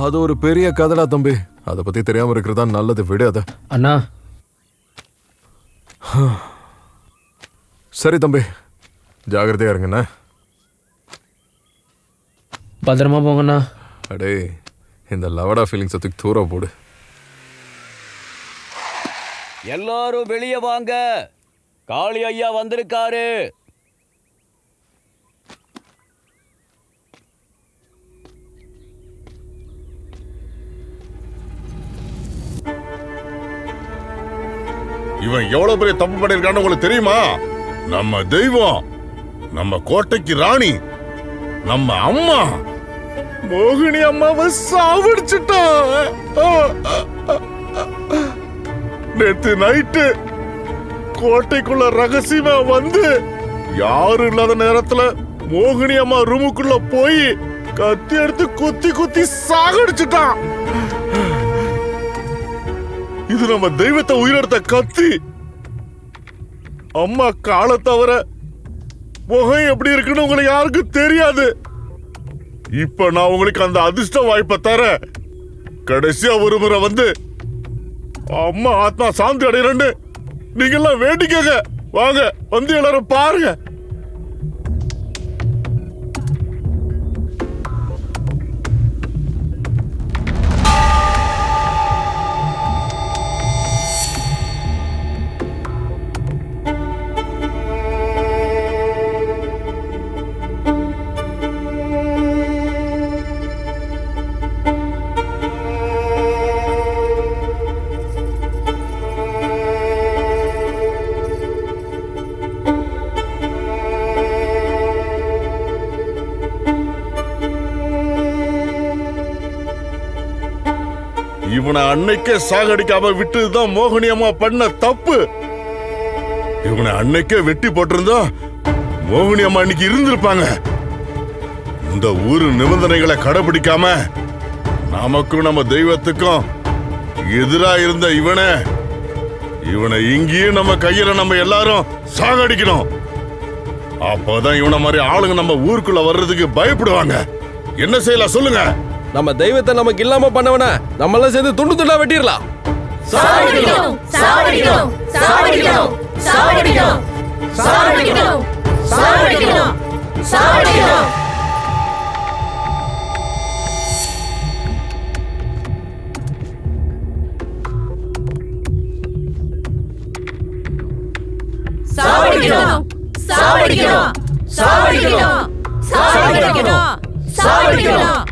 அது ஒரு பெரிய கதடா தம்பி. அதை பத்தி தெரியாம இருக்கிறதா நல்லது. விடு அத. அண்ணா சரி தம்பி, ஜாகிரதையா இருங்கண்ணா. பத்திரமா போங்கண்ணா. அடே, இந்த லவடா ஃபீலிங்ஸ் தூக்கி தூர போடு. எல்லாரும் வெளியே வாங்க, காளி ஐயா வந்திருக்காரு. இவன் எவ்வளவு பெரிய தப்பு பண்ணிருக்கான்னு உங்களுக்கு தெரியுமா? நம்ம தெய்வம், நம்ம கோட்டைக்கு ராணி, நம்ம அம்மா மோகினி அம்மாவை சாவடிச்சுட்டான். நேத்து நைட்டு கோட்டைக்குள்ள ரகசியமா வந்து யாரும் இல்லாத நேரத்துல மோகினி அம்மா ரூமுக்குள்ள போய் கத்தி எடுத்து குத்தி குத்தி சாகடிச்சுட்டான். இது நம்ம தெய்வத்தை உயிரெடுத்த கத்தி. அம்மா காலை தவிர முகம் எப்படி இருக்குன்னு உங்களுக்கு யாருக்கும் தெரியாது. இப்ப நான் உங்களுக்கு அந்த அதிர்ஷ்ட வாய்ப்பை தர, கடைசியா ஒரு முறை வந்து அம்மா ஆத்மா சாந்தி அடையறன்னு நீங்க எல்லாம் வேண்டிக்கங்க. வாங்க, வந்து எல்லாரும் பாருங்க. இவனை அன்னைக்கே சாகடிக்காம விட்டுதான் மோகினி அம்மா பண்ண தப்பு. இவனை அன்னைக்கே வெட்டி போட்டிருந்தா மோகினி அம்மா இன்னைக்கு இருந்திருப்பாங்க. இந்த ஊரு நிபந்தனைகளை கடைபிடிக்காம நமக்கும் நம்ம தெய்வத்துக்கும் எதிரா இருந்த இவனை இங்கேயும் நம்ம கையில நம்ம எல்லாரும் சாகடிக்கணும். அப்பதான் இவனை மாதிரி ஆளுங்க நம்ம ஊருக்குள்ள வர்றதுக்கு பயப்படுவாங்க. என்ன செய்யலாம் சொல்லுங்க? நம்ம தெய்வத்தை நமக்கு இல்லாம பண்ணவன நம்ம எல்லாம் சேர்ந்து துண்டு துண்டா வெட்டிடலாம். சாவடிக்கணும், சாவடிக்கணும், சாவடிக்கணும், சாவடிக்கணும், சாவடிக்கணும், சாவடிக்கணும், சாவடிக்கணும். சாவடிக்கணும், சாவடிக்கணும், சாவடிக்கணும், சாவடிக்கணும், சாவடிக்கணும்.